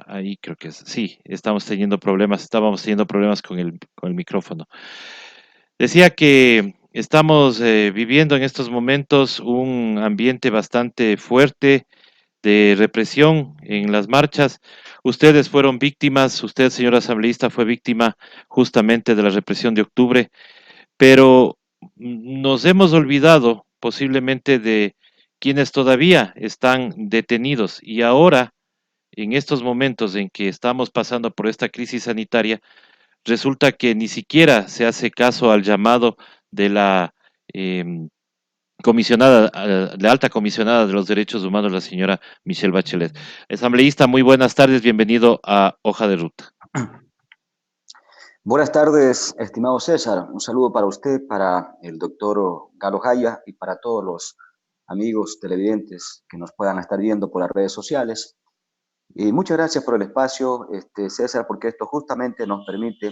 Ahí creo que sí, estábamos teniendo problemas con el micrófono. Decía que estamos viviendo en estos momentos un ambiente bastante fuerte de represión en las marchas. Ustedes fueron víctimas, usted, señor asambleísta, fue víctima justamente de la represión de octubre, pero nos hemos olvidado posiblemente de quienes todavía están detenidos y ahora en estos momentos en que estamos pasando por esta crisis sanitaria, resulta que ni siquiera se hace caso al llamado de la eh, comisionada, la alta comisionada de los derechos humanos, la señora Michelle Bachelet. Asambleísta, muy buenas tardes, bienvenido a Hoja de Ruta. Buenas tardes, estimado César. Un saludo para usted, para el doctor Galo Jaya y para todos los amigos televidentes que nos puedan estar viendo por las redes sociales. Y muchas gracias por el espacio, César, porque esto justamente nos permite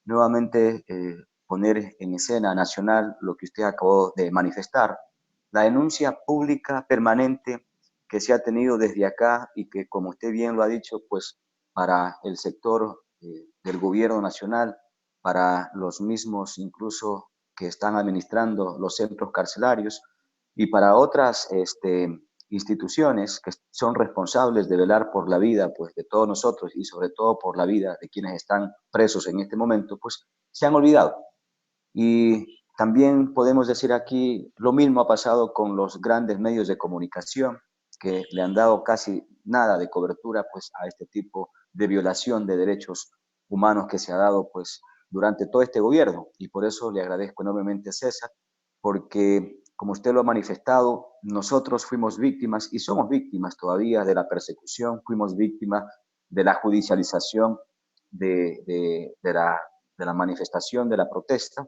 nuevamente poner en escena nacional lo que usted acabó de manifestar, la denuncia pública permanente que se ha tenido desde acá y que, como usted bien lo ha dicho, pues para el sector del gobierno nacional, para los mismos incluso que están administrando los centros carcelarios y para otras instituciones que son responsables de velar por la vida pues, de todos nosotros y sobre todo por la vida de quienes están presos en este momento, pues se han olvidado. Y también podemos decir aquí, lo mismo ha pasado con los grandes medios de comunicación, que le han dado casi nada de cobertura pues, a este tipo de violación de derechos humanos que se ha dado pues, durante todo este gobierno. Y por eso le agradezco enormemente a César, porque como usted lo ha manifestado, nosotros fuimos víctimas y somos víctimas todavía de la persecución, fuimos víctimas de la judicialización de la manifestación, de la protesta.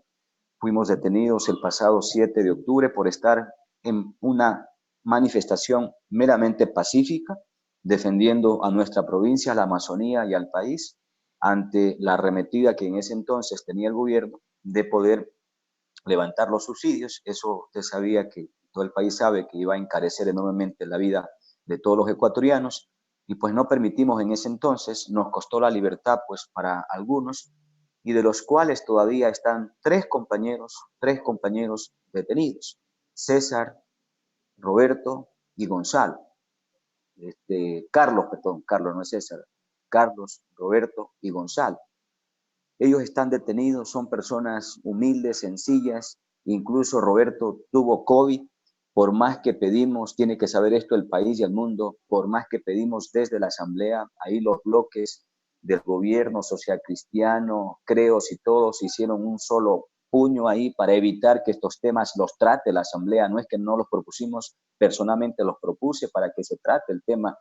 Fuimos detenidos el pasado 7 de octubre por estar en una manifestación meramente pacífica, defendiendo a nuestra provincia, a la Amazonía y al país, ante la arremetida que en ese entonces tenía el gobierno de poder levantar los subsidios. Eso usted sabía que todo el país sabe que iba a encarecer enormemente la vida de todos los ecuatorianos, y pues no permitimos en ese entonces, nos costó la libertad pues para algunos, y de los cuales todavía están tres compañeros detenidos, César, Roberto y Gonzalo. Carlos, perdón, Carlos no es César, Carlos, Roberto y Gonzalo. Ellos están detenidos, son personas humildes, sencillas, incluso Roberto tuvo COVID, por más que pedimos, tiene que saber esto el país y el mundo, por más que pedimos desde la Asamblea, ahí los bloques del gobierno social cristiano, creos y todos hicieron un solo puño ahí para evitar que estos temas los trate la Asamblea. No es que no los propusimos, personalmente los propuse para que se trate el tema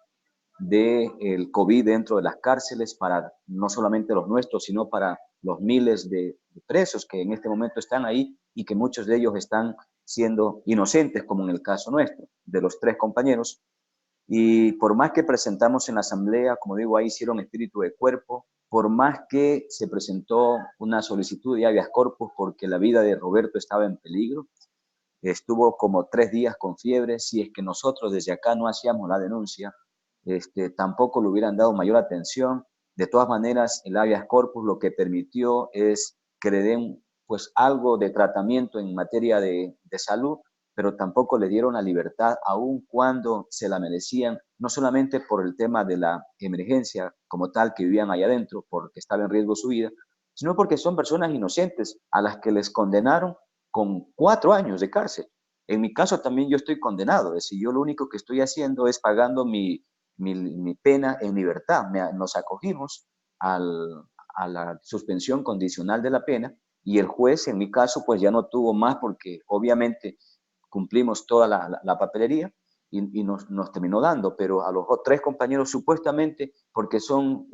del COVID dentro de las cárceles, para no solamente los nuestros, sino para los miles de presos que en este momento están ahí y que muchos de ellos están siendo inocentes, como en el caso nuestro, de los tres compañeros. Y por más que presentamos en la asamblea, como digo, ahí hicieron espíritu de cuerpo, por más que se presentó una solicitud de habeas corpus porque la vida de Roberto estaba en peligro, estuvo como 3 días con fiebre. Si es que nosotros desde acá no hacíamos la denuncia, tampoco le hubieran dado mayor atención. De todas maneras, el habeas corpus lo que permitió es que le den pues algo de tratamiento en materia de salud, pero tampoco le dieron la libertad, aun cuando se la merecían, no solamente por el tema de la emergencia como tal que vivían allá adentro, porque estaba en riesgo su vida, sino porque son personas inocentes a las que les condenaron con 4 años de cárcel. En mi caso también yo estoy condenado, es decir, yo lo único que estoy haciendo es pagando mi pena en libertad. Nos acogimos a la suspensión condicional de la pena y el juez en mi caso pues ya no tuvo más porque obviamente cumplimos toda la papelería y nos terminó dando, pero a los tres compañeros supuestamente porque son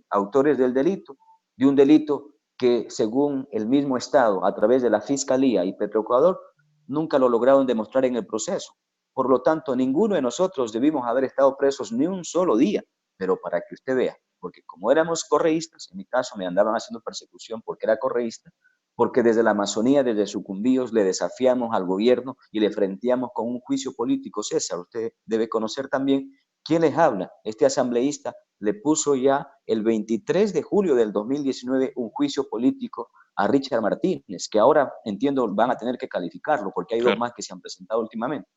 autores del delito, de un delito que según el mismo Estado, a través de la Fiscalía y Petroecuador, nunca lo lograron demostrar en el proceso. Por lo tanto, ninguno de nosotros debimos haber estado presos ni un solo día, pero para que usted vea, porque como éramos correístas, en mi caso me andaban haciendo persecución porque era correísta, porque desde la Amazonía, desde Sucumbíos, le desafiamos al gobierno y le frenteamos con un juicio político. César, usted debe conocer también quién les habla. Este asambleísta le puso ya el 23 de julio del 2019 un juicio político a Richard Martínez, que ahora entiendo van a tener que calificarlo porque hay dos Claro. más que se han presentado últimamente.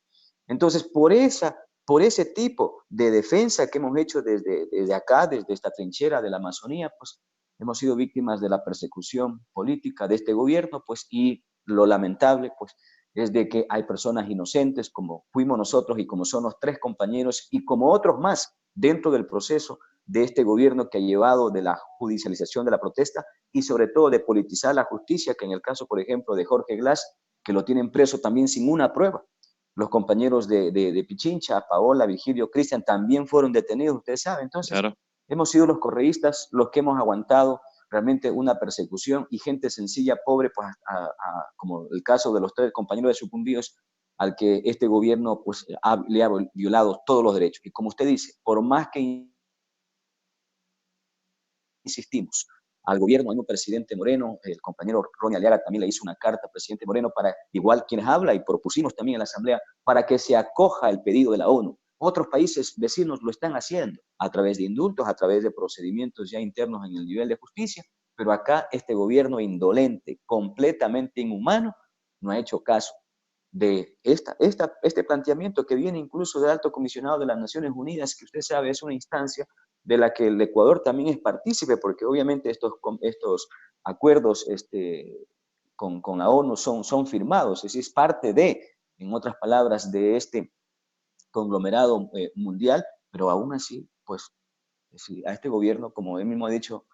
Entonces, por ese tipo de defensa que hemos hecho desde acá, desde esta trinchera de la Amazonía, pues hemos sido víctimas de la persecución política de este gobierno, pues, y lo lamentable, pues, es de que hay personas inocentes, como fuimos nosotros y como son los tres compañeros y como otros más dentro del proceso de este gobierno que ha llevado de la judicialización de la protesta y sobre todo de politizar la justicia, que en el caso, por ejemplo, de Jorge Glass, que lo tienen preso también sin una prueba. Los compañeros de Pichincha, Paola, Vigilio, Cristian, también fueron detenidos, ustedes saben. Entonces, Claro. hemos sido los correístas los que hemos aguantado realmente una persecución y gente sencilla, pobre, pues, como el caso de los tres compañeros de Sucumbíos, al que este gobierno pues, le ha violado todos los derechos. Y como usted dice, por más que insistimos al gobierno, al mismo presidente Moreno, el compañero Ronnie Aliaga también le hizo una carta al presidente Moreno para, igual quienes habla, y propusimos también en la Asamblea, para que se acoja el pedido de la ONU. Otros países vecinos lo están haciendo a través de indultos, a través de procedimientos ya internos en el nivel de justicia, pero acá este gobierno indolente, completamente inhumano, no ha hecho caso de este planteamiento que viene incluso del Alto Comisionado de las Naciones Unidas, que usted sabe es una instancia de la que el Ecuador también es partícipe, porque obviamente estos acuerdos con la ONU son firmados, es decir, es parte en otras palabras, de este conglomerado mundial, pero aún así, pues, a este gobierno, como él mismo ha dicho,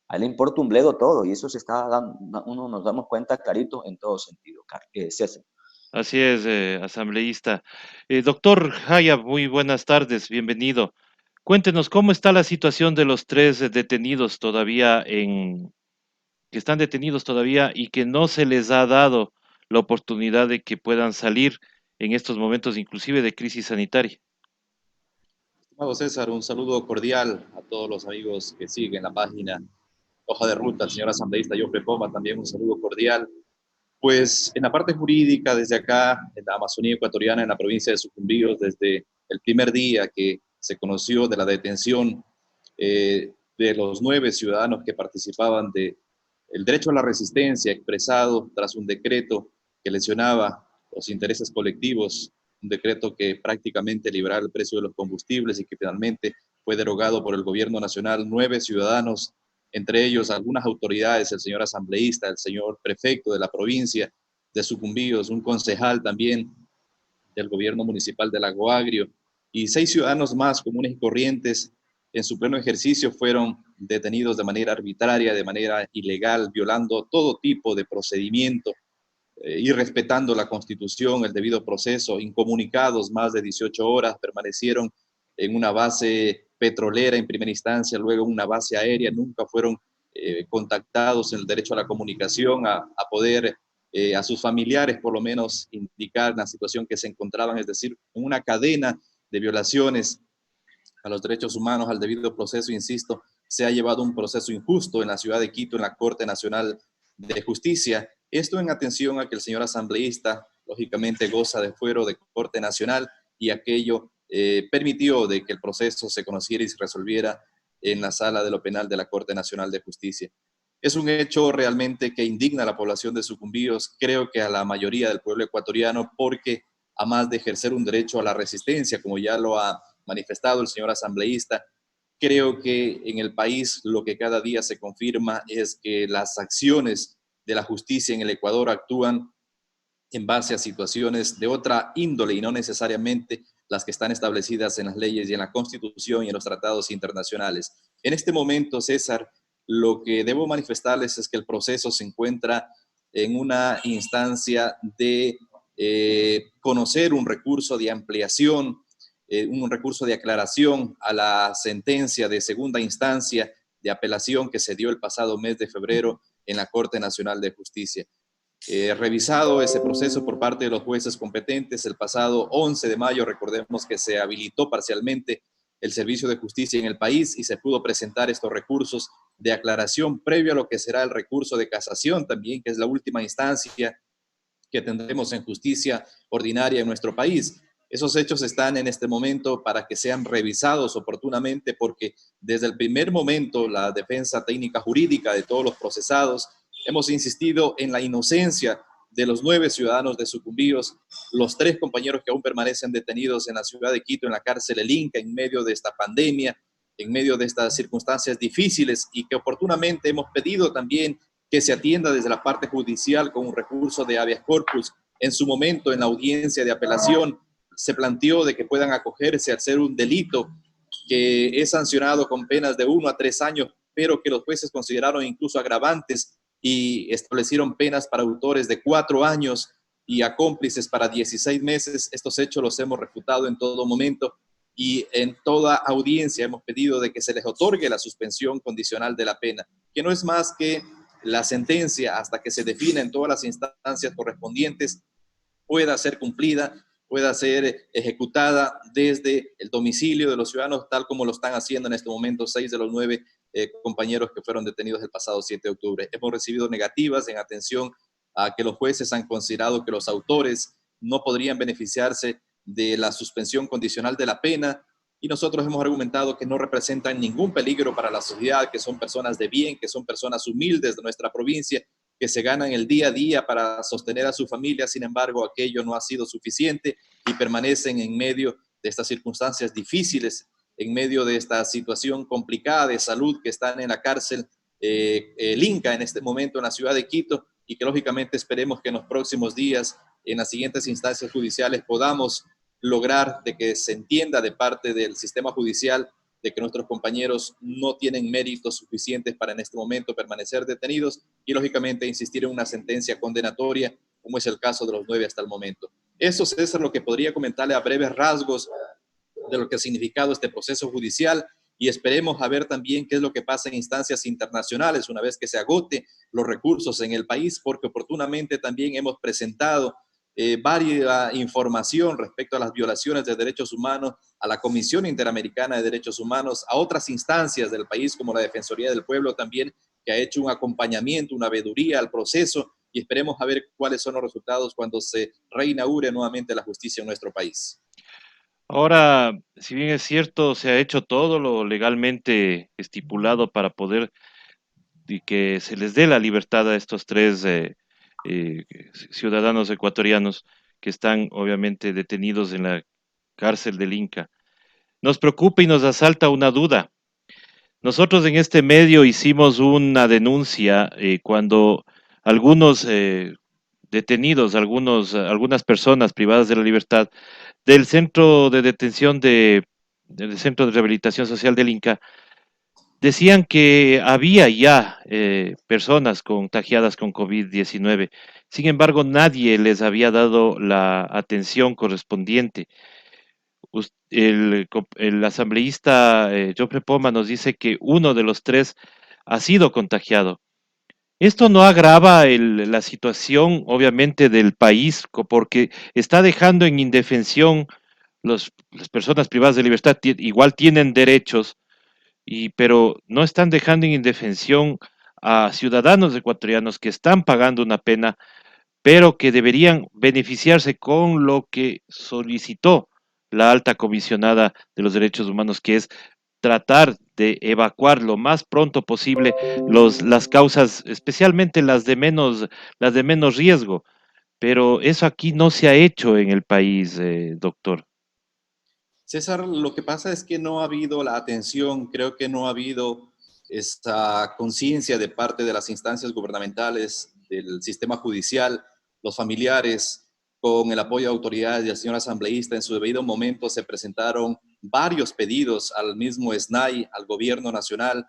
a él le importa un bledo todo, y eso se está dando, uno nos damos cuenta clarito en todo sentido, César. Así es, asambleísta. Doctor Jaya, muy buenas tardes, bienvenido. Cuéntenos cómo está la situación de los tres detenidos todavía que están detenidos todavía y que no se les ha dado la oportunidad de que puedan salir en estos momentos, inclusive de crisis sanitaria. Estimado César, un saludo cordial a todos los amigos que siguen la página Hoja de Ruta, al señor asambleísta Jofre Poma, también un saludo cordial. Pues en la parte jurídica, desde acá, en la Amazonía ecuatoriana, en la provincia de Sucumbíos, desde el primer día que se conoció de la detención de los 9 ciudadanos que participaban del derecho a la resistencia expresado tras un decreto que lesionaba los intereses colectivos, un decreto que prácticamente liberaba el precio de los combustibles y que finalmente fue derogado por el gobierno nacional. 9 ciudadanos, entre ellos algunas autoridades, el señor asambleísta, el señor prefecto de la provincia de Sucumbíos, un concejal también del gobierno municipal de Lago Agrio, y 6 ciudadanos más comunes y corrientes en su pleno ejercicio fueron detenidos de manera arbitraria, de manera ilegal, violando todo tipo de procedimiento y respetando la Constitución, el debido proceso. Incomunicados más de 18 horas, permanecieron en una base petrolera en primera instancia, luego en una base aérea, nunca fueron contactados en el derecho a la comunicación, a poder a sus familiares por lo menos indicar la situación que se encontraban, es decir, una cadena de violaciones a los derechos humanos, al debido proceso, insisto, se ha llevado un proceso injusto en la ciudad de Quito, en la Corte Nacional de Justicia. Esto en atención a que el señor asambleísta, lógicamente, goza de fuero de Corte Nacional y aquello permitió de que el proceso se conociera y se resolviera en la sala de lo penal de la Corte Nacional de Justicia. Es un hecho realmente que indigna a la población de Sucumbíos, creo que a la mayoría del pueblo ecuatoriano, porque a más de ejercer un derecho a la resistencia, como ya lo ha manifestado el señor asambleísta, creo que en el país lo que cada día se confirma es que las acciones de la justicia en el Ecuador actúan en base a situaciones de otra índole y no necesariamente las que están establecidas en las leyes y en la Constitución y en los tratados internacionales. En este momento, César, lo que debo manifestarles es que el proceso se encuentra en una instancia de conocer un recurso de ampliación, un recurso de aclaración a la sentencia de segunda instancia de apelación que se dio el pasado mes de febrero en la Corte Nacional de Justicia. Revisado ese proceso por parte de los jueces competentes, el pasado 11 de mayo, recordemos que se habilitó parcialmente el servicio de justicia en el país y se pudo presentar estos recursos de aclaración previo a lo que será el recurso de casación también, que es la última instancia que tendremos en justicia ordinaria en nuestro país. Esos hechos están en este momento para que sean revisados oportunamente porque desde el primer momento la defensa técnica jurídica de todos los procesados hemos insistido en la inocencia de los 9 ciudadanos de Sucumbíos, los 3 compañeros que aún permanecen detenidos en la ciudad de Quito, en la cárcel El Inca, en medio de esta pandemia, en medio de estas circunstancias difíciles y que oportunamente hemos pedido también que se atienda desde la parte judicial con un recurso de habeas corpus. En su momento, en la audiencia de apelación, se planteó de que puedan acogerse al ser un delito que es sancionado con penas de 1 a 3 años, pero que los jueces consideraron incluso agravantes y establecieron penas para autores de 4 años y a cómplices para 16 meses. Estos hechos los hemos refutado en todo momento y en toda audiencia hemos pedido de que se les otorgue la suspensión condicional de la pena, que no es más que la sentencia hasta que se defina en todas las instancias correspondientes pueda ser cumplida, pueda ser ejecutada desde el domicilio de los ciudadanos, tal como lo están haciendo en este momento 6 de los 9 compañeros que fueron detenidos el pasado 7 de octubre. Hemos recibido negativas en atención a que los jueces han considerado que los autores no podrían beneficiarse de la suspensión condicional de la pena y nosotros hemos argumentado que no representan ningún peligro para la sociedad, que son personas de bien, que son personas humildes de nuestra provincia, que se ganan el día a día para sostener a su familia. Sin embargo, aquello no ha sido suficiente y permanecen en medio de estas circunstancias difíciles, en medio de esta situación complicada de salud que están en la cárcel el Inca en este momento en la ciudad de Quito y que lógicamente esperemos que en los próximos días, en las siguientes instancias judiciales, podamos lograr de que se entienda de parte del sistema judicial de que nuestros compañeros no tienen méritos suficientes para en este momento permanecer detenidos y lógicamente insistir en una sentencia condenatoria, como es el caso de los 9 hasta el momento. Eso es lo que podría comentarle a breves rasgos de lo que ha significado este proceso judicial y esperemos a ver también qué es lo que pasa en instancias internacionales una vez que se agote los recursos en el país, porque oportunamente también hemos presentado varias información respecto a las violaciones de derechos humanos a la Comisión Interamericana de Derechos Humanos, a otras instancias del país como la Defensoría del Pueblo también, que ha hecho un acompañamiento, una veeduría al proceso y esperemos a ver cuáles son los resultados cuando se reinaugure nuevamente la justicia en nuestro país. Ahora, si bien es cierto, se ha hecho todo lo legalmente estipulado para poder y que se les dé la libertad a estos tres ciudadanos ecuatorianos que están obviamente detenidos en la cárcel del Inca. Nos preocupa y nos asalta una duda. Nosotros en este medio hicimos una denuncia cuando algunos detenidos, algunas personas privadas de la libertad del centro de detención del Centro de Rehabilitación Social del Inca, decían que había ya personas contagiadas con COVID-19. Sin embargo, nadie les había dado la atención correspondiente. El asambleísta Joffre Poma nos dice que uno de los tres ha sido contagiado. Esto no agrava la situación, obviamente, del país, porque está dejando en indefensión las personas privadas de libertad, igual tienen derechos, pero no están dejando en indefensión a ciudadanos ecuatorianos que están pagando una pena, pero que deberían beneficiarse con lo que solicitó la alta comisionada de los derechos humanos, que es tratar de evacuar lo más pronto posible las causas, especialmente las de menos riesgo. Pero eso aquí no se ha hecho en el país, doctor. César, lo que pasa es que no ha habido la atención, creo que no ha habido esta conciencia de parte de las instancias gubernamentales, del sistema judicial, los familiares, con el apoyo de autoridades y al señor asambleísta. En su debido momento se presentaron varios pedidos al mismo SNAI, al gobierno nacional,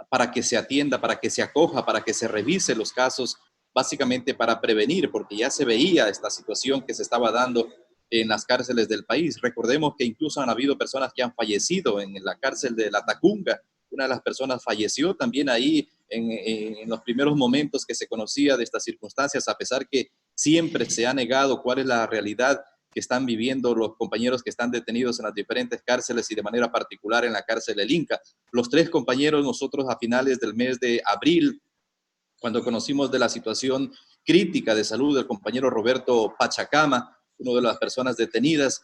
para que se atienda, para que se acoja, para que se revise los casos, básicamente para prevenir, porque ya se veía esta situación que se estaba dando en las cárceles del país. Recordemos que incluso han habido personas que han fallecido en la cárcel de La Tacunga. Una de las personas falleció también ahí en los primeros momentos que se conocía de estas circunstancias, a pesar que siempre se ha negado cuál es la realidad que están viviendo los compañeros que están detenidos en las diferentes cárceles y de manera particular en la cárcel del Inca. Los tres compañeros, nosotros a finales del mes de abril, cuando conocimos de la situación crítica de salud del compañero Roberto Pachacama, uno de las personas detenidas,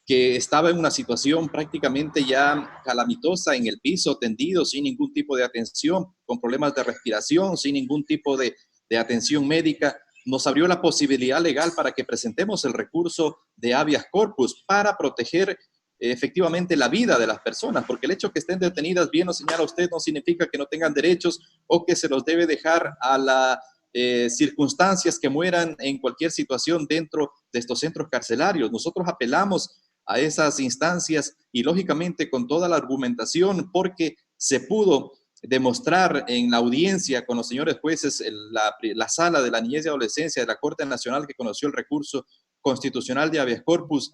que estaba en una situación prácticamente ya calamitosa en el piso, tendido, sin ningún tipo de atención, con problemas de respiración, sin ningún tipo de atención médica, nos abrió la posibilidad legal para que presentemos el recurso de habeas corpus para proteger efectivamente la vida de las personas, porque el hecho que estén detenidas, bien lo señala usted, no significa que no tengan derechos o que se los debe dejar a las circunstancias que mueran en cualquier situación dentro de estos centros carcelarios. Nosotros apelamos a esas instancias y lógicamente con toda la argumentación, porque se pudo demostrar en la audiencia con los señores jueces, la sala de la niñez y adolescencia de la Corte Nacional que conoció el recurso constitucional de habeas corpus,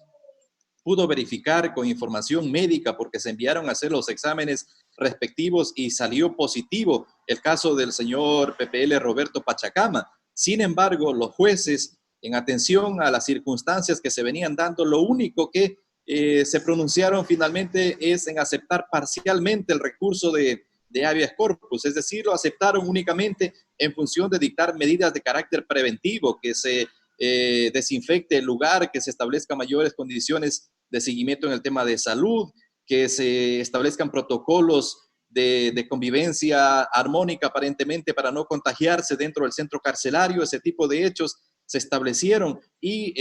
pudo verificar con información médica porque se enviaron a hacer los exámenes respectivos y salió positivo el caso del señor PPL Roberto Pachacama. Sin embargo, los jueces, en atención a las circunstancias que se venían dando, lo único que se pronunciaron finalmente es en aceptar parcialmente el recurso de habeas corpus, es decir, lo aceptaron únicamente en función de dictar medidas de carácter preventivo, que se desinfecte el lugar, que se establezcan mayores condiciones de seguimiento en el tema de salud, que se establezcan protocolos de convivencia armónica aparentemente para no contagiarse dentro del centro carcelario. Ese tipo de hechos se establecieron y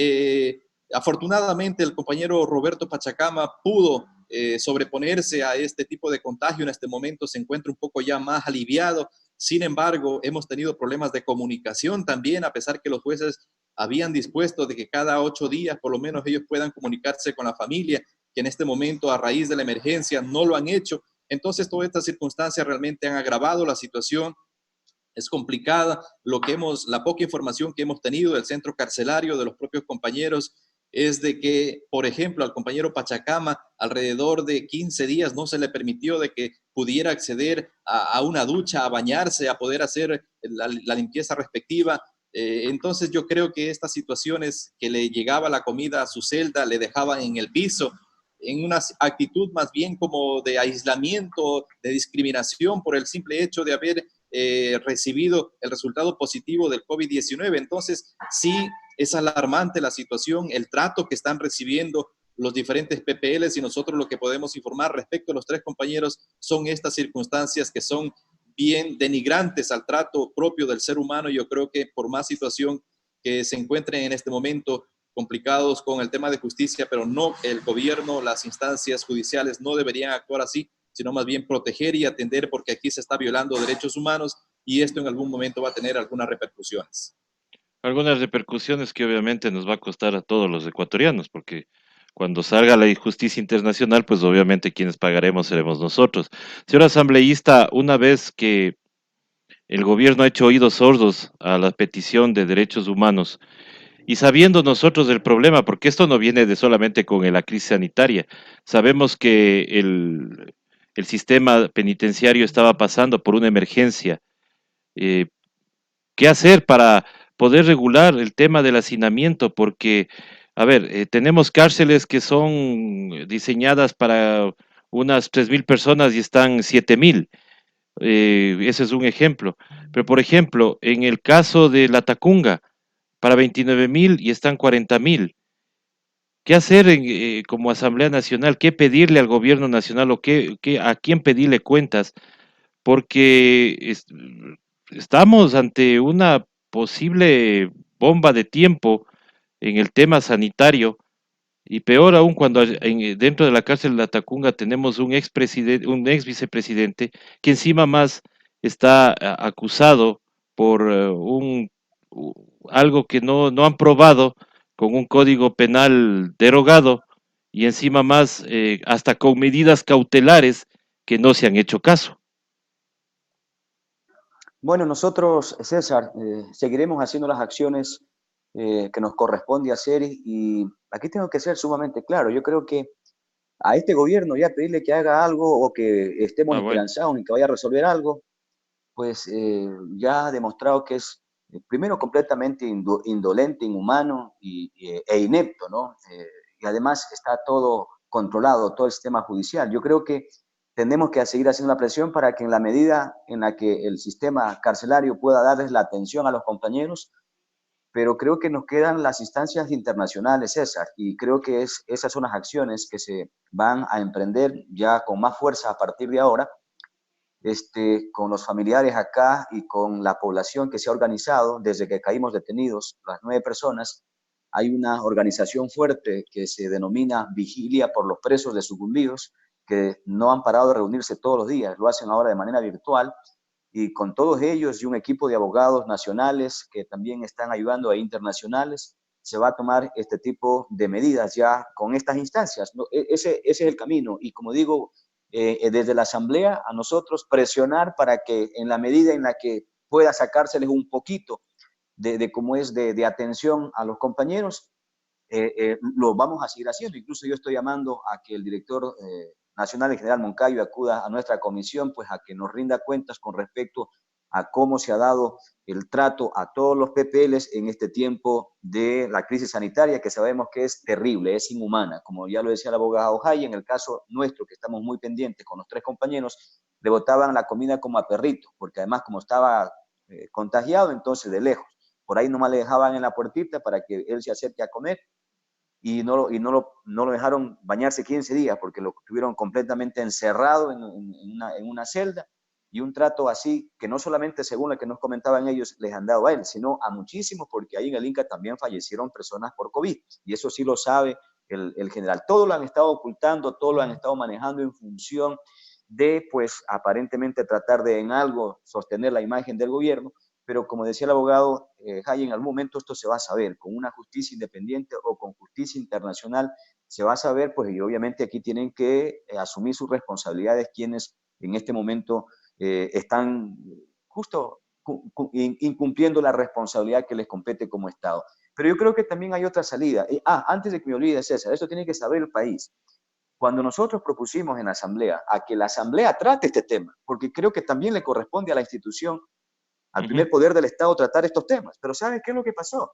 afortunadamente el compañero Roberto Pachacama pudo sobreponerse a este tipo de contagio. En este momento se encuentra un poco ya más aliviado. Sin embargo, hemos tenido problemas de comunicación también, a pesar que los jueces habían dispuesto de que cada 8 días por lo menos ellos puedan comunicarse con la familia, que en este momento a raíz de la emergencia no lo han hecho. Entonces todas estas circunstancias realmente han agravado la situación. Es complicada la poca información que hemos tenido del centro carcelario, de los propios compañeros, es de que, por ejemplo, al compañero Pachacama, alrededor de 15 días no se le permitió de que pudiera acceder a una ducha, a bañarse, a poder hacer la limpieza respectiva. Entonces yo creo que estas situaciones que le llegaba la comida a su celda, le dejaban en el piso, en una actitud más bien como de aislamiento, de discriminación por el simple hecho de haber recibido el resultado positivo del COVID-19. Entonces, sí, es alarmante la situación, el trato que están recibiendo los diferentes PPLs y nosotros lo que podemos informar respecto a los tres compañeros son estas circunstancias que son bien denigrantes al trato propio del ser humano. Yo creo que por más situación que se encuentren en este momento complicados con el tema de justicia, pero no el gobierno, las instancias judiciales no deberían actuar así, sino más bien proteger y atender, porque aquí se está violando derechos humanos y esto en algún momento va a tener algunas repercusiones. Algunas repercusiones que obviamente nos va a costar a todos los ecuatorianos, porque cuando salga la injusticia internacional, pues obviamente quienes pagaremos seremos nosotros. Señor asambleísta, una vez que el gobierno ha hecho oídos sordos a la petición de derechos humanos, y sabiendo nosotros del problema, porque esto no viene de solamente con la crisis sanitaria, sabemos que el sistema penitenciario estaba pasando por una emergencia. eh, ¿Qué hacer para poder regular el tema del hacinamiento? Porque, a ver, tenemos cárceles que son diseñadas para unas 3.000 personas y están 7.000. Ese es un ejemplo. Pero, por ejemplo, en el caso de La Tacunga, para 29.000 y están 40.000. ¿Qué hacer como Asamblea Nacional? ¿Qué pedirle al gobierno nacional o a quién pedirle cuentas? Porque estamos ante una posible bomba de tiempo en el tema sanitario y peor aún cuando dentro de la cárcel de la Tacunga tenemos un expresidente, un ex vicepresidente que encima más está acusado por algo que no han probado con un código penal derogado y encima más hasta con medidas cautelares que no se han hecho caso. Bueno, nosotros, César, seguiremos haciendo las acciones que nos corresponde hacer y aquí tengo que ser sumamente claro. Yo creo que a este gobierno ya pedirle que haga algo o que estemos Ah, bueno. esperanzados en que vaya a resolver algo, pues ya ha demostrado que es, primero, completamente indolente, inhumano e inepto, ¿no? Y además está todo controlado, todo el sistema judicial. Yo creo que tenemos que seguir haciendo la presión para que en la medida en la que el sistema carcelario pueda darles la atención a los compañeros, pero creo que nos quedan las instancias internacionales, César, y creo que esas son las acciones que se van a emprender ya con más fuerza a partir de ahora, con los familiares acá y con la población que se ha organizado desde que caímos detenidos, las 9 personas. Hay una organización fuerte que se denomina Vigilia por los Presos de Sucumbidos, que no han parado de reunirse todos los días, lo hacen ahora de manera virtual, y con todos ellos y un equipo de abogados nacionales que también están ayudando a internacionales, se va a tomar este tipo de medidas ya con estas instancias, ¿no? Ese es el camino, y como digo, desde la Asamblea a nosotros presionar para que en la medida en la que pueda sacárseles un poquito de cómo es de atención a los compañeros, lo vamos a seguir haciendo. Incluso yo estoy llamando a que el director nacional, el general Moncayo, acuda a nuestra comisión, pues a que nos rinda cuentas con respecto a cómo se ha dado el trato a todos los PPLs en este tiempo de la crisis sanitaria, que sabemos que es terrible, es inhumana. Como ya lo decía el abogado Jay, en el caso nuestro, que estamos muy pendientes con los 3 compañeros, le botaban la comida como a perrito, porque además como estaba contagiado, entonces de lejos. Por ahí nomás le dejaban en la puertita para que él se acerque a comer y no lo dejaron bañarse 15 días porque lo tuvieron completamente encerrado en una celda, y un trato así que no solamente según lo que nos comentaban ellos les han dado a él, sino a muchísimos, porque ahí en el Inca también fallecieron personas por COVID y eso sí lo sabe el general. Todo lo han estado ocultando, todo lo han estado manejando en función de, pues, aparentemente tratar de en algo sostener la imagen del gobierno, pero como decía el abogado Jay, en algún momento esto se va a saber, con una justicia independiente o con justicia internacional se va a saber, pues, y obviamente aquí tienen que asumir sus responsabilidades quienes en este momento están justo incumpliendo la responsabilidad que les compete como Estado. Pero yo creo que también hay otra salida. Antes de que me olvide, César, esto tiene que saber el país. Cuando nosotros propusimos en la Asamblea a que la Asamblea trate este tema, porque creo que también le corresponde a la institución, al primer poder del Estado, tratar estos temas. Pero ¿saben qué es lo que pasó?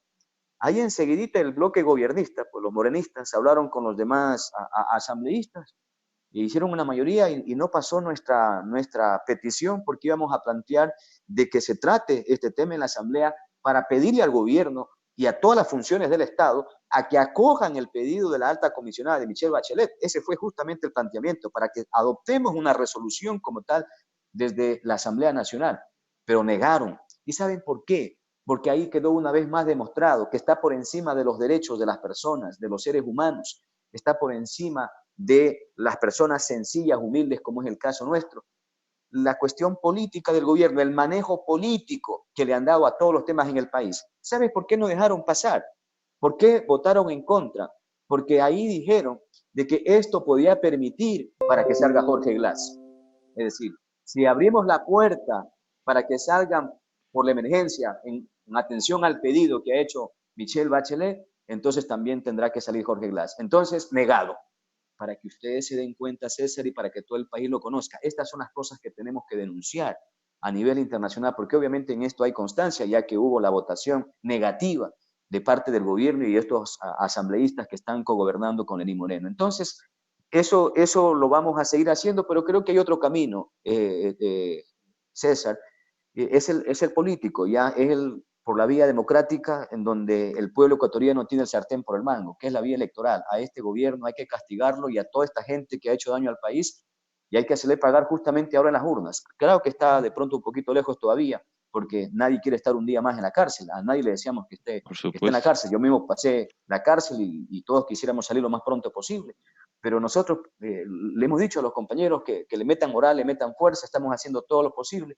Ahí enseguidita el bloque gobernista, pues los morenistas hablaron con los demás asambleístas e hicieron una mayoría y no pasó nuestra petición, porque íbamos a plantear de que se trate este tema en la Asamblea para pedirle al gobierno y a todas las funciones del Estado a que acojan el pedido de la alta comisionada de Michelle Bachelet. Ese fue justamente el planteamiento, para que adoptemos una resolución como tal desde la Asamblea Nacional, pero negaron. ¿Y saben por qué? Porque ahí quedó una vez más demostrado que está por encima de los derechos de las personas, de los seres humanos, está por encima de las personas sencillas, humildes, como es el caso nuestro. La cuestión política del gobierno, el manejo político que le han dado a todos los temas en el país. ¿Sabes por qué no dejaron pasar? ¿Por qué votaron en contra? Porque ahí dijeron de que esto podía permitir para que salga Jorge Glass. Es decir, si abrimos la puerta para que salgan por la emergencia en atención al pedido que ha hecho Michelle Bachelet, entonces también tendrá que salir Jorge Glass. Entonces, negado. Para que ustedes se den cuenta, César, y para que todo el país lo conozca. Estas son las cosas que tenemos que denunciar a nivel internacional, porque obviamente en esto hay constancia, ya que hubo la votación negativa de parte del gobierno y estos asambleístas que están cogobernando con Lenín Moreno. Entonces, eso lo vamos a seguir haciendo, pero creo que hay otro camino, César, es el político, ya es por la vía democrática, en donde el pueblo ecuatoriano tiene el sartén por el mango, que es la vía electoral. A este gobierno hay que castigarlo y a toda esta gente que ha hecho daño al país, y hay que hacerle pagar justamente ahora en las urnas. Claro que está de pronto un poquito lejos todavía, porque nadie quiere estar un día más en la cárcel. A nadie le decíamos Por que esté en la supuesto. cárcel. Yo mismo pasé la cárcel y todos quisiéramos salir lo más pronto posible. Pero nosotros le hemos dicho a los compañeros que le metan moral, le metan fuerza, estamos haciendo todo lo posible,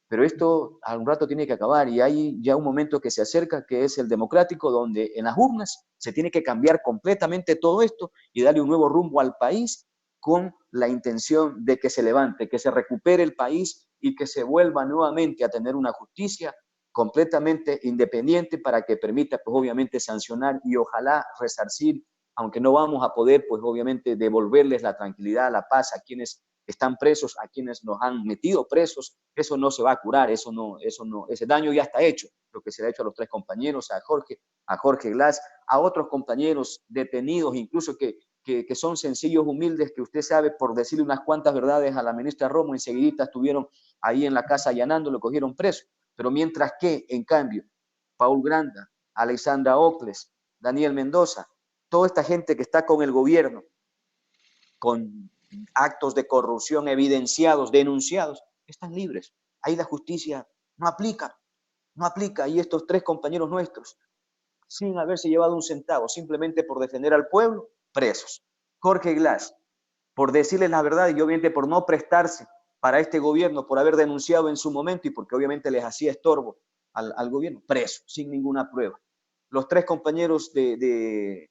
pero esto a un rato tiene que acabar y hay ya un momento que se acerca, que es el democrático, donde en las urnas se tiene que cambiar completamente todo esto y darle un nuevo rumbo al país, con la intención de que se levante, que se recupere el país y que se vuelva nuevamente a tener una justicia completamente independiente, para que permita, pues obviamente, sancionar y ojalá resarcir, aunque no vamos a poder, pues obviamente, devolverles la tranquilidad, la paz a quienes están presos, a quienes nos han metido presos. Eso no se va a curar, ese daño ya está hecho. Lo que se le ha hecho a los tres compañeros, a Jorge Glass, a otros compañeros detenidos, incluso que son sencillos, humildes, que usted sabe, por decirle unas cuantas verdades a la ministra Romo, enseguidita estuvieron ahí en la casa allanando, lo cogieron preso. Pero mientras que, en cambio, Paul Granda, Alexandra Ocles, Daniel Mendoza, toda esta gente que está con el gobierno, con actos de corrupción evidenciados, denunciados, están libres. Ahí la justicia no aplica, no aplica. Y estos tres compañeros nuestros, sin haberse llevado un centavo, simplemente por defender al pueblo, presos. Jorge Glass, por decirles la verdad y obviamente por no prestarse para este gobierno, por haber denunciado en su momento y porque obviamente les hacía estorbo al gobierno, preso, sin ninguna prueba. Los tres compañeros de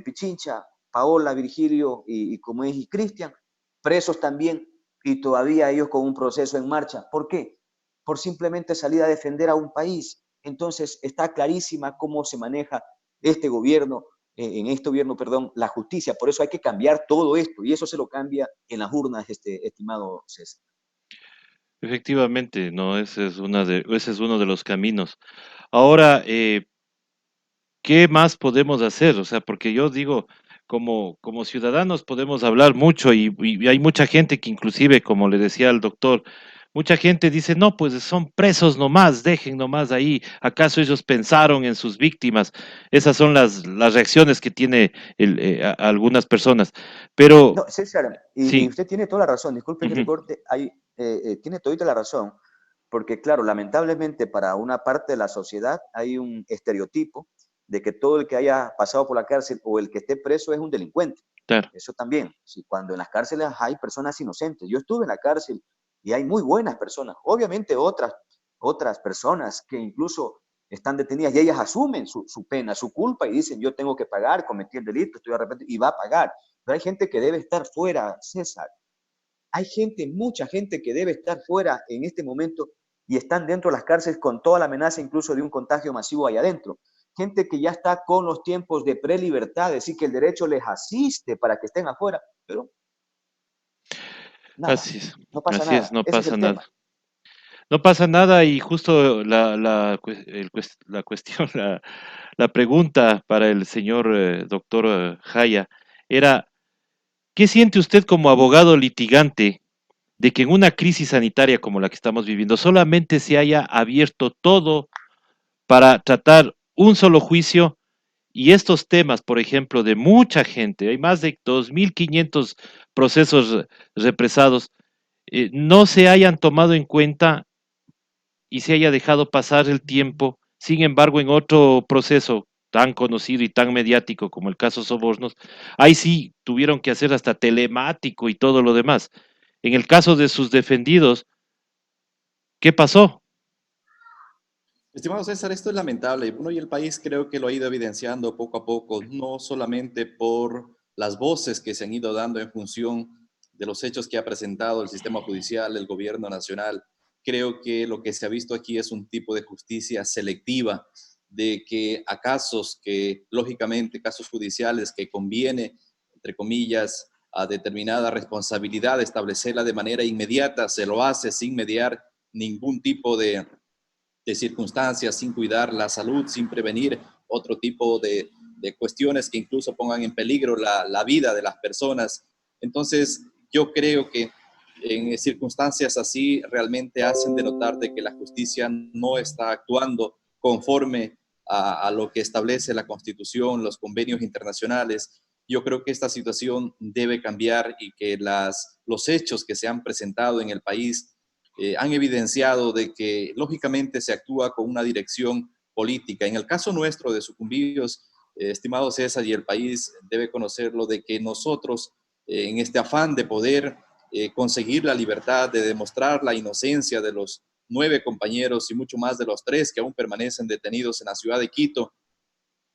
Pichincha, Paola, Virgilio y como es, y Cristian, presos también, y todavía ellos con un proceso en marcha. ¿Por qué? Por simplemente salir a defender a un país. Entonces está clarísima cómo se maneja este gobierno, en este gobierno, perdón, la justicia. Por eso hay que cambiar todo esto, y eso se lo cambia en las urnas, estimado César. Efectivamente, no, ese es uno de los caminos. Ahora, ¿qué más podemos hacer? O sea, porque yo digo, como ciudadanos podemos hablar mucho y hay mucha gente que inclusive, como le decía al doctor, mucha gente dice, no, pues son presos nomás, dejen nomás ahí, ¿acaso ellos pensaron en sus víctimas? Esas son las reacciones que tiene algunas personas. Pero No, César, y sí, usted tiene toda la razón, disculpe que le ujú, corte, tiene toda la razón, porque claro, lamentablemente para una parte de la sociedad hay un estereotipo de que todo el que haya pasado por la cárcel o el que esté preso es un delincuente. claro, Eso también, sí, cuando en las cárceles hay personas inocentes. Yo estuve en la cárcel y hay muy buenas personas, obviamente otras personas que incluso están detenidas y ellas asumen su pena, su culpa, y dicen, yo tengo que pagar, cometí el delito, estoy arrepentido, y va a pagar. Pero hay gente que debe estar fuera, César. Hay gente, mucha gente que debe estar fuera en este momento y están dentro de las cárceles con toda la amenaza incluso de un contagio masivo ahí adentro. Gente que ya está con los tiempos de prelibertad, es decir, que el derecho les asiste para que estén afuera, pero nada, no pasa así es, nada. no Ese es pasa el nada. tema. No pasa nada y justo la cuestión, la pregunta para el señor doctor Jaya era, ¿qué siente usted como abogado litigante de que en una crisis sanitaria como la que estamos viviendo solamente se haya abierto todo para tratar un solo juicio y estos temas, por ejemplo, de mucha gente, hay más de 2.500 procesos represados, no se hayan tomado en cuenta y se haya dejado pasar el tiempo. Sin embargo, en otro proceso tan conocido y tan mediático como el caso Sobornos, ahí sí tuvieron que hacer hasta telemático y todo lo demás. En el caso de sus defendidos, ¿qué pasó? Estimado César, esto es lamentable. Uno y el país creo que lo ha ido evidenciando poco a poco, no solamente por las voces que se han ido dando en función de los hechos que ha presentado el sistema judicial, el gobierno nacional. Creo que lo que se ha visto aquí es un tipo de justicia selectiva, de que a casos que, lógicamente, casos judiciales que conviene, entre comillas, a determinada responsabilidad, establecerla de manera inmediata, se lo hace sin mediar ningún tipo de circunstancias, sin cuidar la salud, sin prevenir otro tipo de cuestiones que incluso pongan en peligro la vida de las personas. Entonces, yo creo que en circunstancias así realmente hacen denotar de que la justicia no está actuando conforme a lo que establece la Constitución, los convenios internacionales. Yo creo que esta situación debe cambiar y que los hechos que se han presentado en el país han evidenciado de que lógicamente se actúa con una dirección política. En el caso nuestro de Sucumbíos, estimado César, y el país debe conocerlo, de que nosotros, en este afán de poder conseguir la libertad, de demostrar la inocencia de los 9 compañeros y mucho más de los 3 que aún permanecen detenidos en la ciudad de Quito,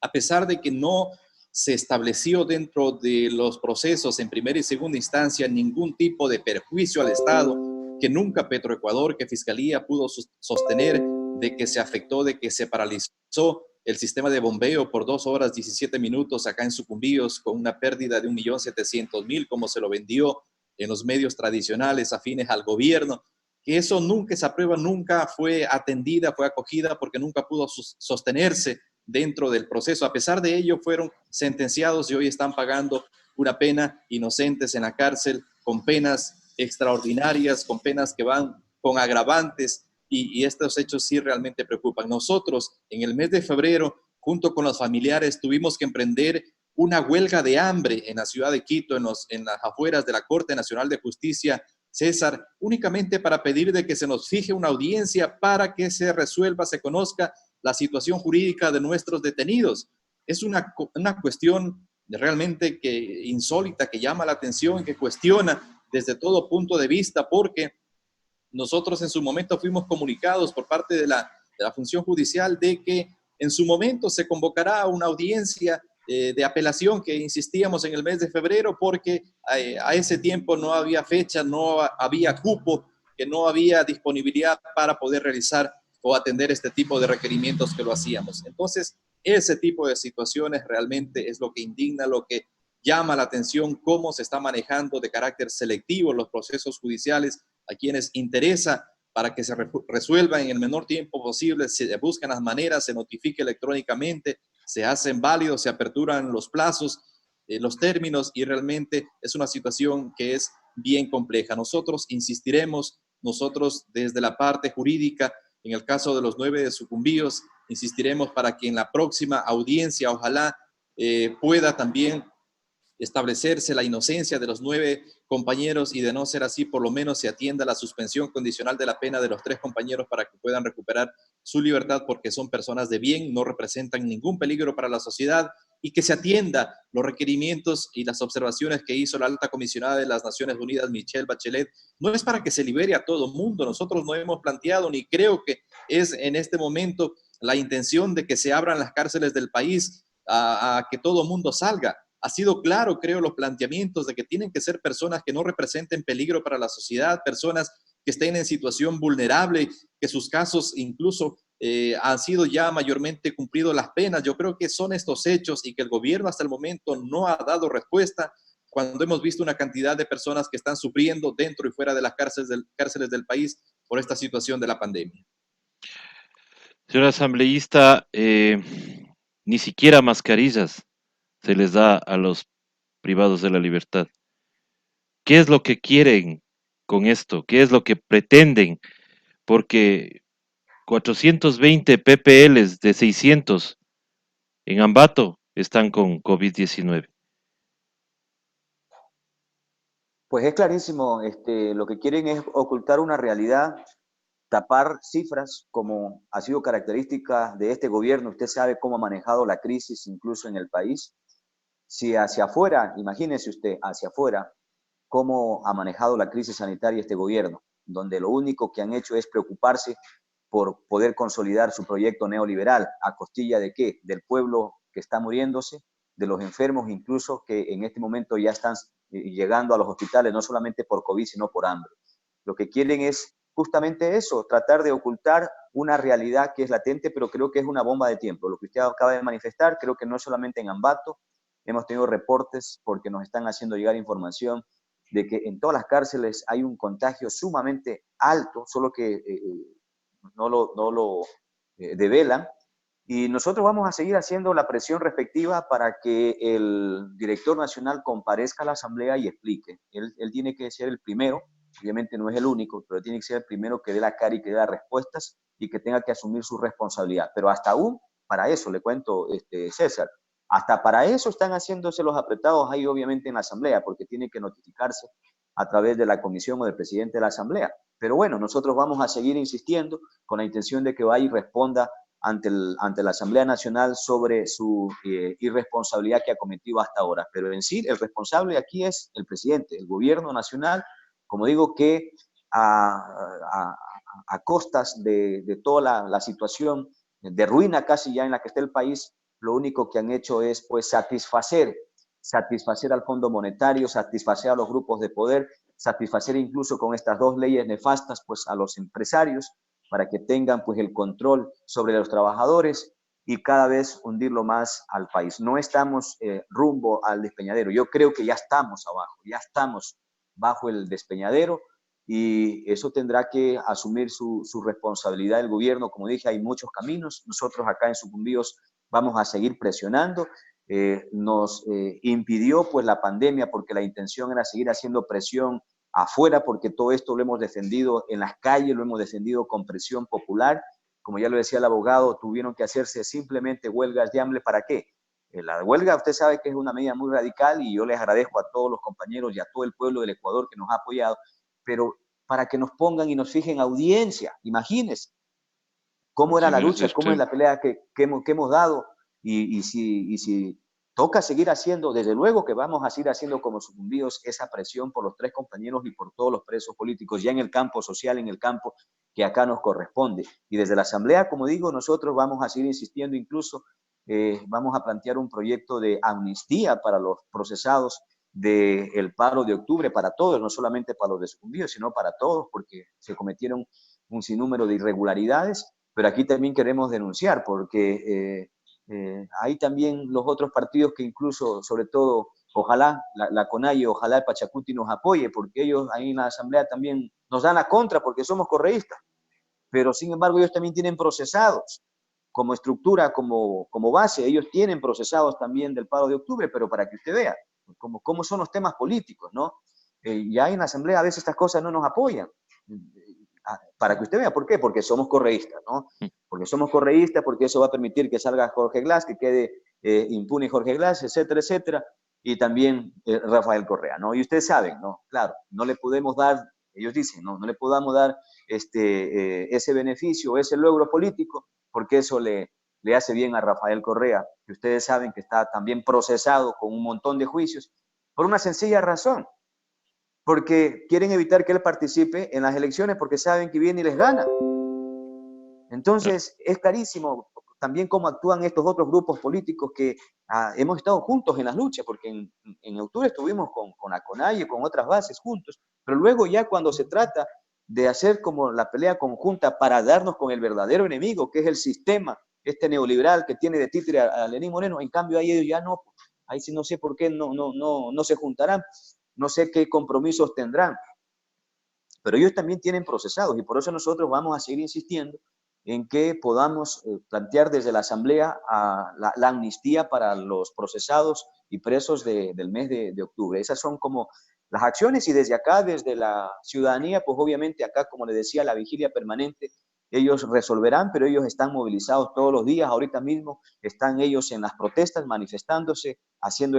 a pesar de que no se estableció dentro de los procesos en primera y segunda instancia ningún tipo de perjuicio al Estado, que nunca Petroecuador, que Fiscalía pudo sostener de que se afectó, de que se paralizó el sistema de bombeo por 2 horas 17 minutos acá en Sucumbíos con una pérdida de 1.700.000, como se lo vendió en los medios tradicionales afines al gobierno, que eso nunca, esa prueba nunca fue atendida, fue acogida porque nunca pudo sostenerse dentro del proceso. A pesar de ello, fueron sentenciados y hoy están pagando una pena, inocentes en la cárcel, con penas extraordinarias, con penas que van con agravantes, y estos hechos sí realmente preocupan. Nosotros, en el mes de febrero, junto con los familiares, tuvimos que emprender una huelga de hambre en la ciudad de Quito, en las afueras de la Corte Nacional de Justicia, César, únicamente para pedir de que se nos fije una audiencia para que se resuelva, se conozca la situación jurídica de nuestros detenidos. Es una cuestión realmente que insólita, que llama la atención, que cuestiona desde todo punto de vista, porque nosotros en su momento fuimos comunicados por parte de la función judicial de que en su momento se convocará una audiencia de apelación, que insistíamos en el mes de febrero porque a ese tiempo no había fecha, no había cupo, que no había disponibilidad para poder realizar o atender este tipo de requerimientos que lo hacíamos. Entonces, ese tipo de situaciones realmente es lo que indigna, lo que llama la atención, cómo se está manejando de carácter selectivo los procesos judiciales a quienes interesa para que se resuelva en el menor tiempo posible, se buscan las maneras, se notifique electrónicamente, se hacen válidos, se aperturan los plazos, los términos, y realmente es una situación que es bien compleja. Nosotros insistiremos, nosotros desde la parte jurídica, en el caso de los 9 sucumbíos, insistiremos para que en la próxima audiencia, ojalá pueda también establecerse la inocencia de los 9 compañeros, y de no ser así, por lo menos se atienda la suspensión condicional de la pena de los 3 compañeros para que puedan recuperar su libertad, porque son personas de bien, no representan ningún peligro para la sociedad, y que se atienda los requerimientos y las observaciones que hizo la alta comisionada de las Naciones Unidas, Michelle Bachelet. No es para que se libere a todo mundo, nosotros no hemos planteado, ni creo que es en este momento la intención de que se abran las cárceles del país a que todo mundo salga. Ha sido claro, creo, los planteamientos de que tienen que ser personas que no representen peligro para la sociedad, personas que estén en situación vulnerable, que sus casos incluso han sido ya mayormente cumplidos las penas. Yo creo que son estos hechos, y que el gobierno hasta el momento no ha dado respuesta cuando hemos visto una cantidad de personas que están sufriendo dentro y fuera de las cárceles del país por esta situación de la pandemia. Señor asambleísta, ni siquiera mascarillas se les da a los privados de la libertad. ¿Qué es lo que quieren con esto? ¿Qué es lo que pretenden? Porque 420 ppls de 600 en Ambato están con COVID-19. Pues es clarísimo, lo que quieren es ocultar una realidad, tapar cifras como ha sido característica de este gobierno. Usted sabe cómo ha manejado la crisis incluso en el país. Si hacia afuera, imagínese usted, hacia afuera, cómo ha manejado la crisis sanitaria este gobierno, donde lo único que han hecho es preocuparse por poder consolidar su proyecto neoliberal. ¿A costilla de qué? Del pueblo que está muriéndose, de los enfermos incluso que en este momento ya están llegando a los hospitales, no solamente por COVID, sino por hambre. Lo que quieren es justamente eso, tratar de ocultar una realidad que es latente, pero creo que es una bomba de tiempo. Lo que usted acaba de manifestar, creo que no es solamente en Ambato, hemos tenido reportes porque nos están haciendo llegar información de que en todas las cárceles hay un contagio sumamente alto, solo que no lo develan. Y nosotros vamos a seguir haciendo la presión respectiva para que el director nacional comparezca a la asamblea y explique. Él tiene que ser el primero, obviamente no es el único, pero tiene que ser el primero que dé la cara y que dé las respuestas y que tenga que asumir su responsabilidad. Pero hasta aún, para eso, le cuento, César, hasta para eso están haciéndose los apretados ahí, obviamente, en la asamblea, porque tiene que notificarse a través de la comisión o del presidente de la asamblea. Pero bueno, nosotros vamos a seguir insistiendo con la intención de que vaya y responda ante la Asamblea Nacional sobre su irresponsabilidad que ha cometido hasta ahora. Pero en sí, el responsable aquí es el presidente, el gobierno nacional, como digo, que a costas de toda la situación de ruina casi ya en la que está el país, lo único que han hecho es pues satisfacer al Fondo Monetario, satisfacer a los grupos de poder, satisfacer incluso con estas dos leyes nefastas pues a los empresarios para que tengan pues el control sobre los trabajadores y cada vez hundirlo más al país. No estamos rumbo al despeñadero. Yo creo que ya estamos abajo, ya estamos bajo el despeñadero y eso tendrá que asumir su responsabilidad el gobierno. Como dije, hay muchos caminos. Nosotros acá en Sucumbíos vamos a seguir presionando. Nos impidió pues la pandemia porque la intención era seguir haciendo presión afuera, porque todo esto lo hemos defendido en las calles, lo hemos defendido con presión popular. Como ya lo decía el abogado, tuvieron que hacerse simplemente huelgas de hambre. ¿Para qué? La huelga, usted sabe que es una medida muy radical y yo les agradezco a todos los compañeros y a todo el pueblo del Ecuador que nos ha apoyado, pero para que nos pongan y nos fijen audiencia. Imagínense cómo era Sí, la mire lucha, cómo es usted. la pelea que hemos dado y si toca seguir haciendo, desde luego que vamos a seguir haciendo como Sucumbíos esa presión por los tres compañeros y por todos los presos políticos, ya en el campo social, en el campo que acá nos corresponde. Y desde la Asamblea, como digo, nosotros vamos a seguir insistiendo, incluso vamos a plantear un proyecto de amnistía para los procesados del paro de octubre, para todos, no solamente para los de Sucumbíos, sino para todos, porque se cometieron un sinnúmero de irregularidades, pero aquí también queremos denunciar, porque hay también los otros partidos que incluso, sobre todo, ojalá la CONAIE, ojalá el Pachacuti nos apoye, porque ellos ahí en la Asamblea también nos dan la contra, porque somos correístas, pero sin embargo ellos también tienen procesados como estructura, como base, ellos tienen procesados también del paro de octubre, pero para que usted vea cómo son los temas políticos, ¿no? Ya en la Asamblea a veces estas cosas no nos apoyan. Para que usted vea, ¿por qué? Porque somos correístas, ¿no? Porque somos correístas, porque eso va a permitir que salga Jorge Glass, que quede impune Jorge Glass, etcétera, etcétera, y también Rafael Correa, ¿no? Y ustedes saben, ¿no? Claro, no le podemos dar, ellos dicen, no le podamos dar ese beneficio, ese logro político, porque eso le hace bien a Rafael Correa, que ustedes saben que está también procesado con un montón de juicios, por una sencilla razón, porque quieren evitar que él participe en las elecciones porque saben que viene y les gana. Claro. Entonces, es clarísimo también cómo actúan estos otros grupos políticos que hemos estado juntos en las luchas, porque en octubre estuvimos con la CONAIE y con otras bases juntos, pero luego ya cuando se trata de hacer como la pelea conjunta para darnos con el verdadero enemigo, que es el sistema este neoliberal que tiene de títere a Lenín Moreno, en cambio ahí ellos ya no, ahí sí no sé por qué no se juntarán, no sé qué compromisos tendrán, pero ellos también tienen procesados y por eso nosotros vamos a seguir insistiendo en que podamos plantear desde la Asamblea la amnistía para los procesados y presos del mes de octubre. Esas son como las acciones y desde acá, desde la ciudadanía, pues obviamente acá, como le decía, la vigilia permanente ellos resolverán, pero ellos están movilizados todos los días. Ahorita mismo están ellos en las protestas, manifestándose, haciendo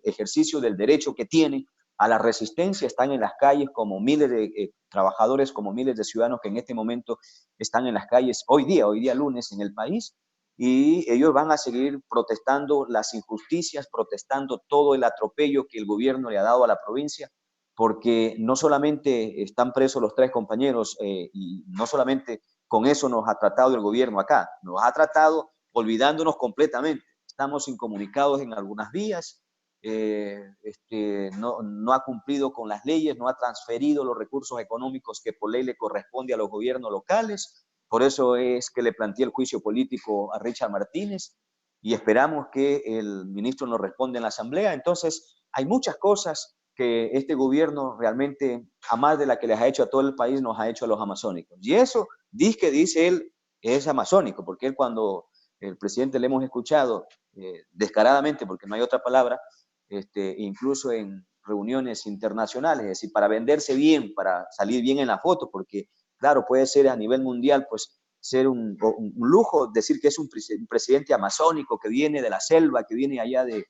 ejercicio del derecho que tienen a la resistencia. Están en las calles como miles de trabajadores, como miles de ciudadanos que en este momento están en las calles hoy día lunes en el país. Y ellos van a seguir protestando las injusticias, protestando todo el atropello que el gobierno le ha dado a la provincia, porque no solamente están presos los 3 compañeros y no solamente con eso nos ha tratado el gobierno acá, nos ha tratado olvidándonos completamente. Estamos incomunicados en algunas vías, no ha cumplido con las leyes, no ha transferido los recursos económicos que por ley le corresponde a los gobiernos locales. Por eso es que le planteé el juicio político a Richard Martínez y esperamos que el ministro nos responda en la asamblea. Entonces, hay muchas cosas que este gobierno realmente, a más de la que les ha hecho a todo el país, nos ha hecho a los amazónicos. Y eso, dice él, es amazónico, porque él cuando el presidente le hemos escuchado descaradamente, porque no hay otra palabra, incluso en reuniones internacionales, es decir, para venderse bien, para salir bien en la foto, porque claro, puede ser a nivel mundial, pues ser un lujo decir que es un presidente amazónico que viene de la selva, que viene allá de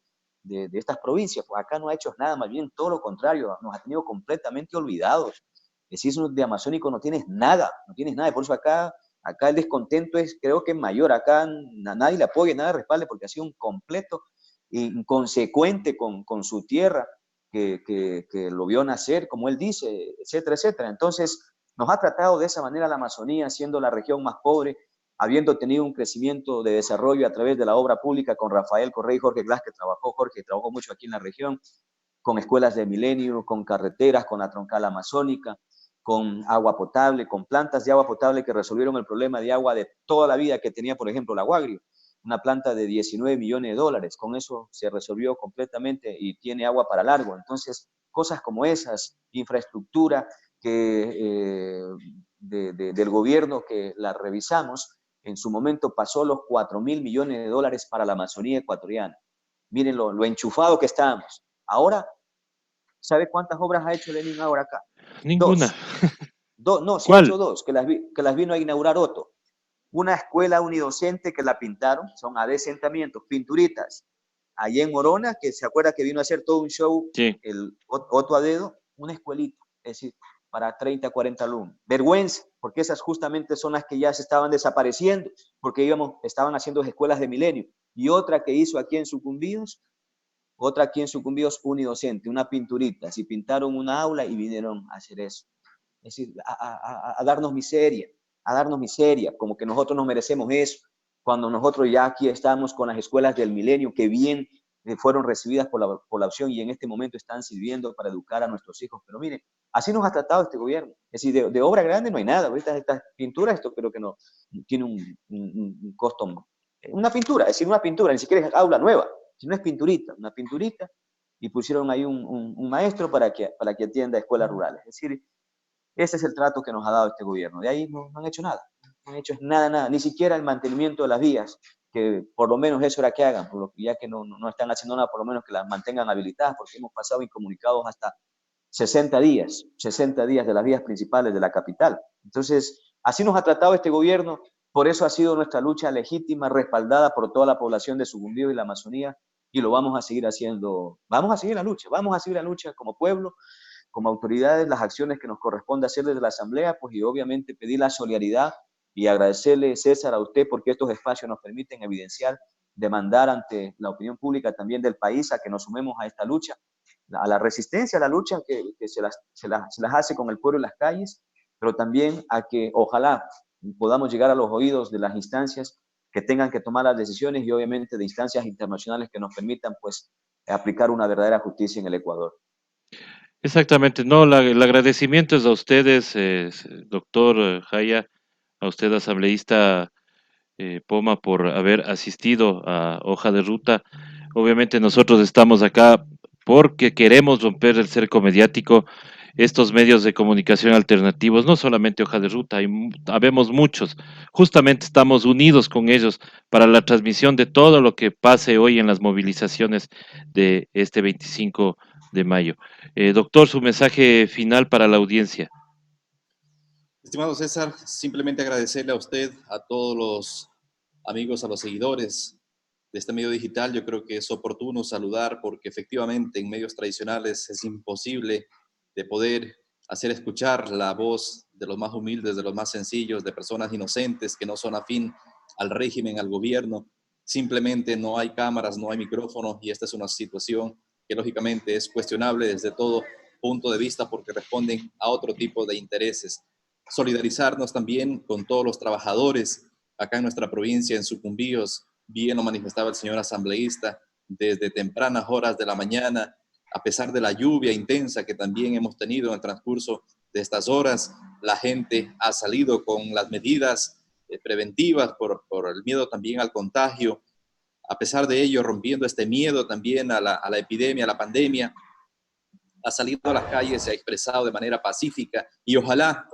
estas provincias. Pues acá no ha hecho nada, más bien todo lo contrario, nos ha tenido completamente olvidados. Es decir, de amazónico no tienes nada, y por eso acá el descontento es, creo que es mayor, acá nadie le apoya, nadie le respalde, porque ha sido un completo inconsecuente con su tierra, que lo vio nacer, como él dice, etcétera, etcétera. Entonces, nos ha tratado de esa manera la Amazonía, siendo la región más pobre, habiendo tenido un crecimiento de desarrollo a través de la obra pública con Rafael Correa y Jorge Glass, que Jorge trabajó mucho aquí en la región, con escuelas de milenio, con carreteras, con la troncal amazónica, con agua potable, con plantas de agua potable que resolvieron el problema de agua de toda la vida que tenía, por ejemplo, la Guagrio, una planta de 19 millones de dólares. Con eso se resolvió completamente y tiene agua para largo. Entonces, cosas como esas, infraestructura del gobierno que la revisamos, en su momento pasó los 4.000 millones de dólares para la Amazonía ecuatoriana. Miren lo enchufado que estábamos. Ahora, ¿sabe cuántas obras ha hecho Lenin ahora acá? Ninguna. Dos. No, sí ha ¿Cuál? hecho dos, que las vino a inaugurar Otto. Una escuela unidocente que la pintaron, son adesentamientos, pinturitas. Allí en Morona, que se acuerda que vino a hacer todo un show, Sí. el Otto a dedo, una escuelita, es decir, para 30, 40 alumnos. Vergüenza, porque esas justamente son las que ya se estaban desapareciendo, porque estaban haciendo escuelas de milenio. Y otra que hizo aquí en Sucumbíos unidocente, una pinturita. Si pintaron una aula y vinieron a hacer eso. Es decir, a darnos miseria, como que nosotros nos merecemos eso, cuando nosotros ya aquí estamos con las escuelas del milenio que bien fueron recibidas por la población y en este momento están sirviendo para educar a nuestros hijos. Pero miren, así nos ha tratado este gobierno. Es decir, de obra grande no hay nada. Ahorita estas pinturas, esto creo que no tiene un costo. Una pintura, es decir, una pintura, ni siquiera es aula nueva, sino es pinturita, una pinturita, y pusieron ahí un maestro para que atienda escuelas rurales. Es decir, ese es el trato que nos ha dado este gobierno. De ahí no han hecho nada. No han hecho nada. Ni siquiera el mantenimiento de las vías, que por lo menos eso era que hagan, por lo que ya que no están haciendo nada, por lo menos que las mantengan habilitadas, porque hemos pasado incomunicados hasta 60 días de las vías principales de la capital. Entonces, así nos ha tratado este gobierno, por eso ha sido nuestra lucha legítima, respaldada por toda la población de Sucumbíos y la Amazonía, y lo vamos a seguir haciendo. Vamos a seguir la lucha como pueblo, como autoridades, las acciones que nos corresponde hacer desde la Asamblea, pues y obviamente pedir la solidaridad y agradecerle, César, a usted, porque estos espacios nos permiten evidenciar, demandar ante la opinión pública también del país a que nos sumemos a esta lucha, a la resistencia, a la lucha que se las hace con el pueblo en las calles, pero también a que ojalá podamos llegar a los oídos de las instancias que tengan que tomar las decisiones y obviamente de instancias internacionales que nos permitan pues aplicar una verdadera justicia en el Ecuador. Exactamente. No, el agradecimiento es a ustedes, doctor Jaya, a usted, asambleísta Poma, por haber asistido a Hoja de Ruta. Obviamente nosotros estamos acá porque queremos romper el cerco mediático. Estos medios de comunicación alternativos, no solamente Hoja de Ruta, habemos muchos. Justamente estamos unidos con ellos para la transmisión de todo lo que pase hoy en las movilizaciones de este 25 de mayo. Doctor, su mensaje final para la audiencia. Estimado César, simplemente agradecerle a usted, a todos los amigos, a los seguidores de este medio digital. Yo creo que es oportuno saludar porque efectivamente en medios tradicionales es imposible de poder hacer escuchar la voz de los más humildes, de los más sencillos, de personas inocentes que no son afín al régimen, al gobierno. Simplemente no hay cámaras, no hay micrófonos y esta es una situación que lógicamente es cuestionable desde todo punto de vista porque responden a otro tipo de intereses. Solidarizarnos también con todos los trabajadores acá en nuestra provincia, en Sucumbíos. Bien lo manifestaba el señor asambleísta, desde tempranas horas de la mañana, a pesar de la lluvia intensa que también hemos tenido en el transcurso de estas horas, la gente ha salido con las medidas preventivas por el miedo también al contagio. A pesar de ello, rompiendo este miedo también a la epidemia, a la pandemia, ha salido a las calles, se ha expresado de manera pacífica y ojalá,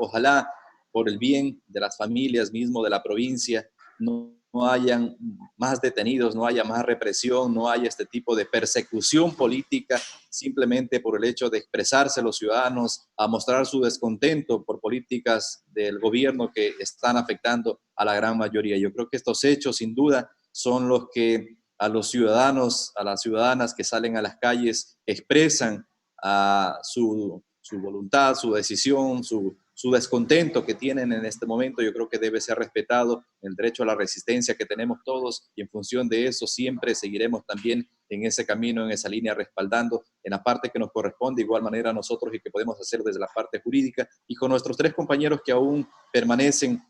por el bien de las familias mismo de la provincia, no hayan más detenidos, no haya más represión, no haya este tipo de persecución política simplemente por el hecho de expresarse los ciudadanos, a mostrar su descontento por políticas del gobierno que están afectando a la gran mayoría. Yo creo que estos hechos sin duda son los que a los ciudadanos, a las ciudadanas que salen a las calles expresan a su voluntad, su decisión, su descontento que tienen en este momento. Yo creo que debe ser respetado el derecho a la resistencia que tenemos todos y en función de eso siempre seguiremos también en ese camino, en esa línea, respaldando en la parte que nos corresponde, de igual manera a nosotros y que podemos hacer desde la parte jurídica y con nuestros tres compañeros que aún permanecen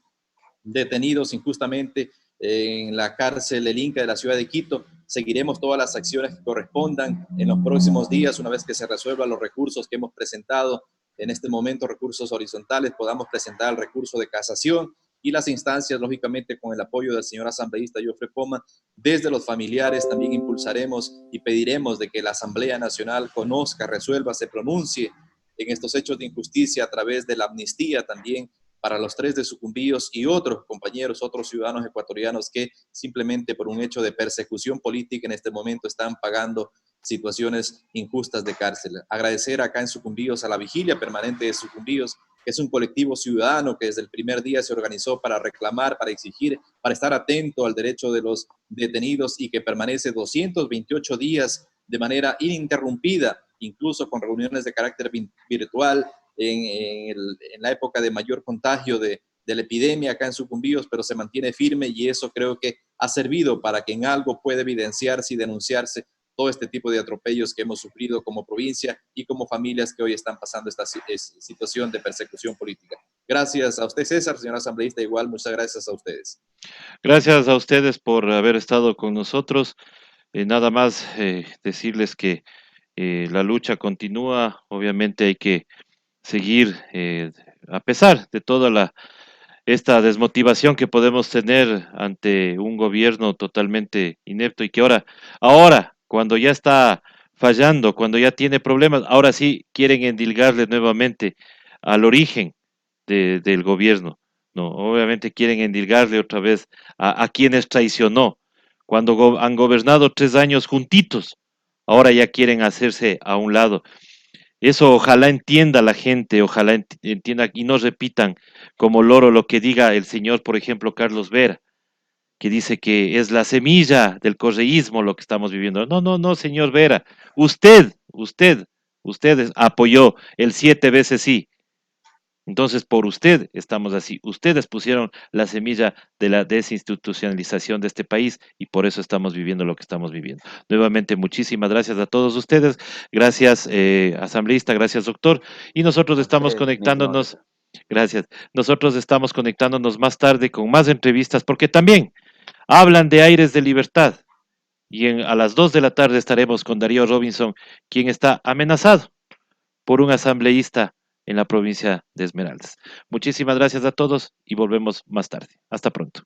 detenidos injustamente en la cárcel El Inca de la ciudad de Quito. Seguiremos todas las acciones que correspondan en los próximos días, una vez que se resuelvan los recursos que hemos presentado en este momento, recursos horizontales, podamos presentar el recurso de casación y las instancias, lógicamente, con el apoyo del señor asambleísta Jofre Poma, desde los familiares también impulsaremos y pediremos de que la Asamblea Nacional conozca, resuelva, se pronuncie en estos hechos de injusticia a través de la amnistía también para los tres de Sucumbíos y otros compañeros, otros ciudadanos ecuatorianos que simplemente por un hecho de persecución política en este momento están pagando situaciones injustas de cárcel. Agradecer acá en Sucumbíos a la Vigilia Permanente de Sucumbíos, que es un colectivo ciudadano que desde el primer día se organizó para reclamar, para exigir, para estar atento al derecho de los detenidos y que permanece 228 días de manera ininterrumpida, incluso con reuniones de carácter virtual, en la época de mayor contagio de la epidemia acá en Sucumbíos, pero se mantiene firme y eso creo que ha servido para que en algo pueda evidenciarse y denunciarse todo este tipo de atropellos que hemos sufrido como provincia y como familias que hoy están pasando esta situación de persecución política. Gracias a usted, César, señor asambleísta, igual, muchas gracias a ustedes. Gracias a ustedes por haber estado con nosotros. Nada más decirles que la lucha continúa. Obviamente hay que seguir, a pesar de toda esta desmotivación que podemos tener ante un gobierno totalmente inepto y que ahora, cuando ya está fallando, cuando ya tiene problemas, ahora sí quieren endilgarle nuevamente al origen del gobierno. No, obviamente quieren endilgarle otra vez a quienes traicionó, cuando han gobernado 3 años juntitos, ahora ya quieren hacerse a un lado. Eso ojalá entienda la gente, ojalá entienda y no repitan como loro lo que diga el señor, por ejemplo, Carlos Vera, que dice que es la semilla del correísmo lo que estamos viviendo. No, no, no, señor Vera, usted apoyó el 7 veces sí. Entonces, por usted estamos así. Ustedes pusieron la semilla de la desinstitucionalización de este país y por eso estamos viviendo lo que estamos viviendo. Nuevamente, muchísimas gracias a todos ustedes. Gracias, asambleísta, gracias, doctor. Y nosotros A estamos usted, mi estimado conectándonos, César. gracias. Nosotros estamos conectándonos más tarde con más entrevistas porque también hablan de aires de libertad. Y a las 2 de la tarde estaremos con Darío Robinson, quien está amenazado por un asambleísta en la provincia de Esmeraldas. Muchísimas gracias a todos y volvemos más tarde. Hasta pronto.